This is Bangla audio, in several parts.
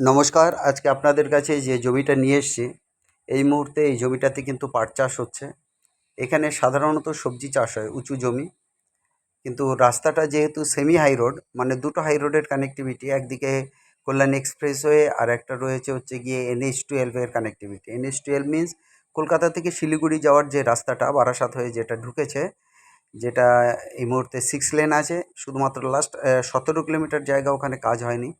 নমস্কার। আজকে আপনাদের কাছে যে জমিটা নিয়ে এসেছি, এই মুহূর্তে এই জমিটাতে কিন্তু পাট চাষ হচ্ছে। এখানে সাধারণত সবজি চাষ হয়, উঁচু জমি। কিন্তু রাস্তাটা যেহেতু সেমি হাই রোড, মানে দুটো হাই রোডের কানেক্টিভিটি, একদিকে কল্যাণী এক্সপ্রেসওয়ে আর একটা রয়েছে হচ্ছে গিয়ে NH-12 এর কানেক্টিভিটি। NH-12 মিন্স কলকাতা থেকে শিলিগুড়ি যাওয়ার যে রাস্তাটা বারাসাত হয়ে যেটা ঢুকেছে, যেটা এই মুহূর্তে 6 লেন আছে। শুধুমাত্র লাস্ট 17 কিলোমিটার জায়গা ওখানে কাজ হয়নি,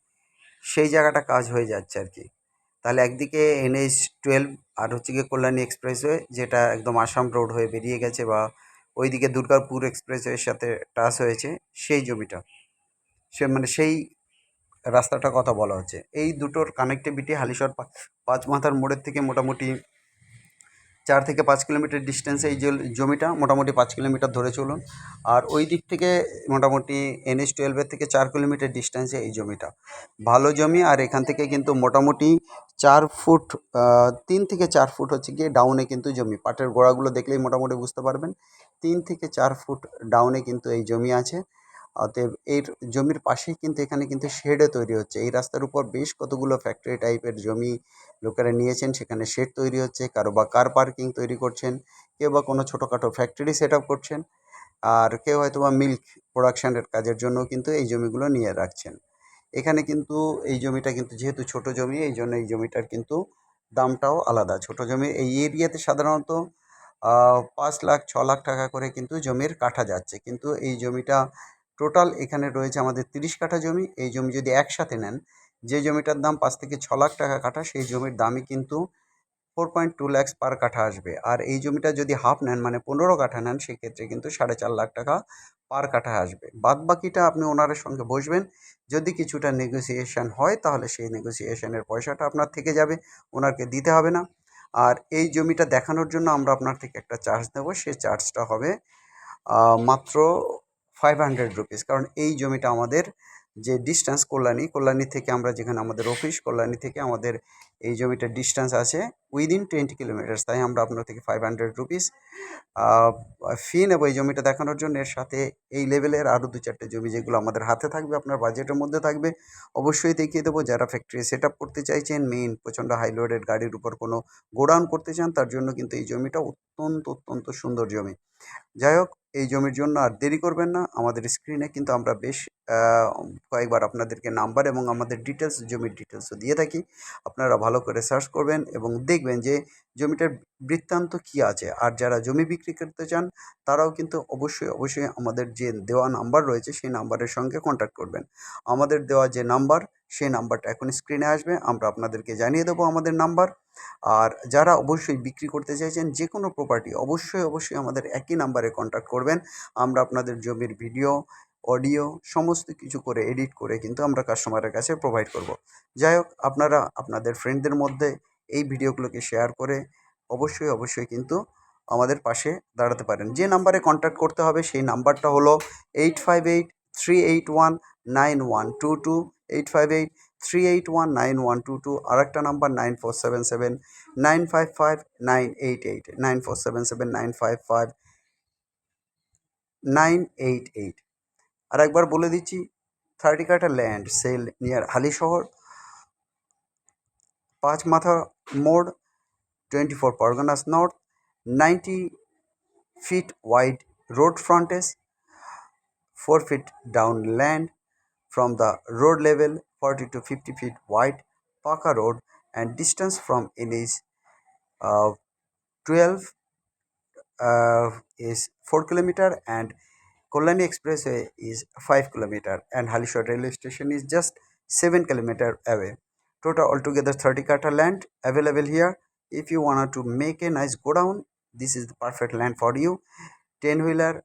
সেই জায়গাটা কাজ হয়ে যাচ্ছে আর কি। তাহলে একদিকে NH-12 আর হচ্ছে গিয়ে কল্যাণী এক্সপ্রেসওয়ে, যেটা একদম আসাম রোড হয়ে বেরিয়ে গেছে, বা ওইদিকে দুর্গাপুর এক্সপ্রেসওয়ের সাথে টাচ হয়েছে, সেই জমিটা, মানে সেই রাস্তাটার কথা বলা হচ্ছে। এই দুটোর কানেক্টিভিটি হালিশহর পাঁচ মাথার মোড়ের থেকে মোটামুটি 4 থেকে 5 কিলোমিটার ডিস্টেন্সে এই জমিটা, মোটামুটি 5 কিলোমিটার ধরে চলুন। আর ওই দিক থেকে মোটামুটি NH-12 থেকে 4 কিলোমিটার ডিস্টেন্সে এই জমিটা ভালো জমি। আর এখান থেকে কিন্তু মোটামুটি 4 ফুট, 3 থেকে 4 ফুট হচ্ছে গিয়ে ডাউনে কিন্তু জমি। পাটের গোড়াগুলো দেখলেই মোটামুটি বুঝতে পারবেন, 3 থেকে 4 ফুট ডাউনে কিন্তু এই জমি আছে। অতএব এর জমির পাশেই কিন্তু এখানে কিন্তু শেডও তৈরি হচ্ছে। এই রাস্তার উপর বেশ কতগুলো ফ্যাক্টরি টাইপের জমি লোকেরা নিয়েছেন, সেখানে শেড তৈরি হচ্ছে, কারো বা কার পার্কিং তৈরি করছেন, কেউ বা কোনো ছোটোখাটো ফ্যাক্টরি সেট আপ করছেন, আর কেউ হয়তো বা মিল্ক প্রোডাকশানের কাজের জন্য কিন্তু এই জমিগুলো নিয়ে রাখছেন। এখানে কিন্তু এই জমিটা কিন্তু যেহেতু ছোট জমি, এই জন্য এই জমিটার কিন্তু দামটাও আলাদা। ছোট জমি এই এরিয়াতে সাধারণত 5 লাখ 6 লাখ টাকা করে কিন্তু জমির কাঠা যাচ্ছে। কিন্তু এই জমিটা টোটাল এখানে রয়েছে আমাদের 30 কাঠা জমি। এই জমি যদি একসাথে নেন, যে জমিটার দাম 5 থেকে 6 লাখ টাকা কাঠা, সেই জমির দামই কিন্তু 4.2 lakhs পার কাঠা আসবে। আর এই জমিটা যদি হাফ নেন, মানে 15 কাঠা নেন, সেক্ষেত্রে কিন্তু 4.5 লাখ টাকা পার কাঠা আসবে। বাদ বাকিটা আপনি ওনারের সঙ্গে বসবেন, যদি কিছুটা নেগোসিয়েশন হয় তাহলে সেই নেগোসিয়েশনের পয়সাটা আপনার থেকে যাবে, ওনারকে দিতে হবে না। আর এই জমিটা দেখানোর জন্য আমরা আপনার থেকে একটা চার্জ নেব, সেই চার্জটা হবে মাত্র 500 রুপিস। কারণ এই জমিটা আমাদের যে ডিস্টেন্স, কল্যাণী থেকে আমরা যেখানে আমাদের অফিস, কল্যাণী থেকে আমাদের এই জমিটার ডিস্টেন্স আছে উইদিন 20 কিলোমিটার্স, তাই আমরা আপনার থেকে 500 রুপিস ফি নেবো এই জমিটা দেখানোর জন্য। এর সাথে এই লেভেলের আরও 2-4টে জমি যেগুলো আমাদের হাতে থাকবে, আপনার বাজেটের মধ্যে থাকবে, অবশ্যই দেখিয়ে দেবো। যারা ফ্যাক্টরি সেট আপ করতে চাইছেন, মেইন প্রচণ্ড হাই লোডেড গাড়ির উপর কোনো গোডাউন করতে চান, তার জন্য কিন্তু এই জমিটা অত্যন্ত অত্যন্ত সুন্দর জমি। যাই হোক, এই জমির জন্য আর দেরি করবেন না। আমাদের স্ক্রিনে কিন্তু আমরা বেশ কয়েকবার আপনাদেরকে নাম্বার এবং আমাদের ডিটেলস, জমির ডিটেলসও দিয়ে থাকি। আপনারা ভালো করে সার্চ করবেন এবং দেখবেন যে জমিটার বৃত্তান্ত কী আছে। আর যারা জমি বিক্রি করতে চান, তারাও কিন্তু অবশ্যই অবশ্যই আমাদের যে দেওয়া নাম্বার রয়েছে, সেই নাম্বারের সঙ্গে কন্ট্যাক্ট করবেন। আমাদের দেওয়া যে নাম্বার, সেই নাম্বারটা এখন স্ক্রিনে আসবে, আমরা আপনাদেরকে জানিয়ে দেবো আমাদের নাম্বার। আর যারা অবশ্যই বিক্রি করতে চাইছেন যে কোনো প্রপার্টি, অবশ্যই অবশ্যই আমাদের একই নাম্বারে কন্ট্যাক্ট করবেন। আমরা আপনাদের জমির ভিডিও, অডিও সমস্ত কিছু করে এডিট করে কিন্তু আমরা কাস্টমারের কাছে প্রোভাইড করব। যাই হোক, আপনারা আপনাদের ফ্রেন্ডদের মধ্যে এই ভিডিওগুলোকে শেয়ার করে অবশ্যই অবশ্যই কিন্তু আমাদের পাশে দাঁড়াতে পারেন। যে নাম্বারে কন্ট্যাক্ট করতে হবে সেই নাম্বারটা হলো 8583819122, 8583819122। আর একটা নাম্বার 9477955988, 9477955988। আর একবার বলে দিচ্ছি, 30 কাঠা ল্যান্ড সেল নিয়ার হালিশহর, পাঁচ মাথা মোড়, 24 Parganas north, 90 feet wide road frontage, 4 feet down land from the road level, 40 to 50 feet wide Paka road, and distance from NH 12 is 4 kilometer, and Kolani Expressway is 5 kilometer, and Halishwar railway station is just 7 kilometer away. Total altogether 30 kata land available here. If you wanted to make a nice go down, this is the perfect land for you. 10-wheeler,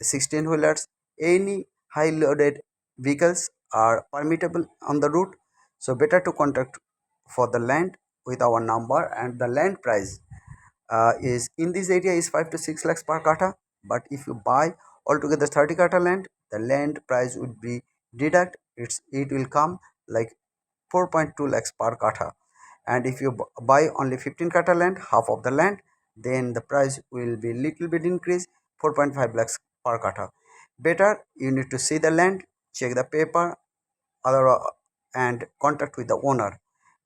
16-wheelers, any high loaded vehicles are permittable on the route. So better to contact for the land with our number. And the land price is in this area is 5 to 6 lakhs per kata. But if you buy altogether 30 kata land, the land price would be deduct, it will come like 4.2 lakhs per kata. And if you buy only 15 kata land, half of the land, then the price will be little bit increased, 4.5 lakhs per kata. Better you need to see the land, check the paper, other and contact with the owner,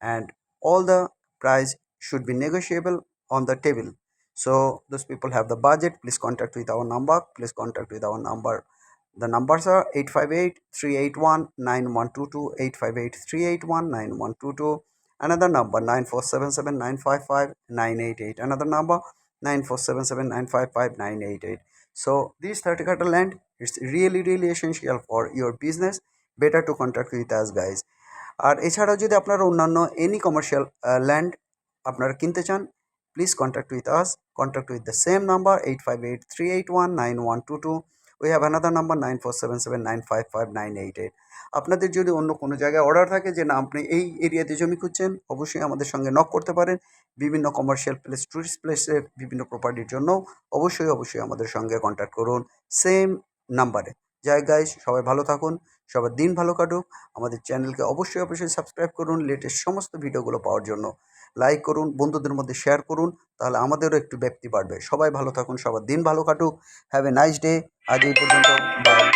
and all the price should be negotiable on the table. So those people have the budget, please contact with our number, please contact with our number. The numbers are 858-381-9122, 858-381-9122. Another number 9477-955-988. Another number 9477-955-988. So this 30 katta land, it's really essential for your business. Better to contact with us, guys. আর এছাড়াও যদি আপনারা অন্যান্য এনি কমার্শিয়াল ল্যান্ড আপনারা কিনতে চান, please contact with us, contact with the same number 858-381-9122. We have another number 9477-955-988. আপনাদের যদি অন্য কোনো জায়গায় অর্ডার থাকে যে না আপনি এই এরিয়াতে জমি খুঁজছেন, অবশ্যই আমাদের সঙ্গে নক করতে পারেন। বিভিন্ন কমার্শিয়াল প্লেস, টুরিস্ট প্লেসের বিভিন্ন প্রপার্টির জন্য অবশ্যই আমাদের সঙ্গে কন্ট্যাক্ট করুন সেম নাম্বারে। যাই গাইস, সবাই ভালো থাকুন, সবার দিন ভালো কাটুক। আমাদের চ্যানেলকে অবশ্যই সাবস্ক্রাইব করুন লেটেস্ট সমস্ত ভিডিওগুলো পাওয়ার জন্য। লাইক করুন, বন্ধুদের মধ্যে শেয়ার করুন, তাহলে আমাদেরও একটু ব্যাপ্তি বাড়বে। সবাই ভালো থাকুন, সবার দিন ভালো কাটুক। Have a nice day. আজ এই পর্যন্ত, বাই।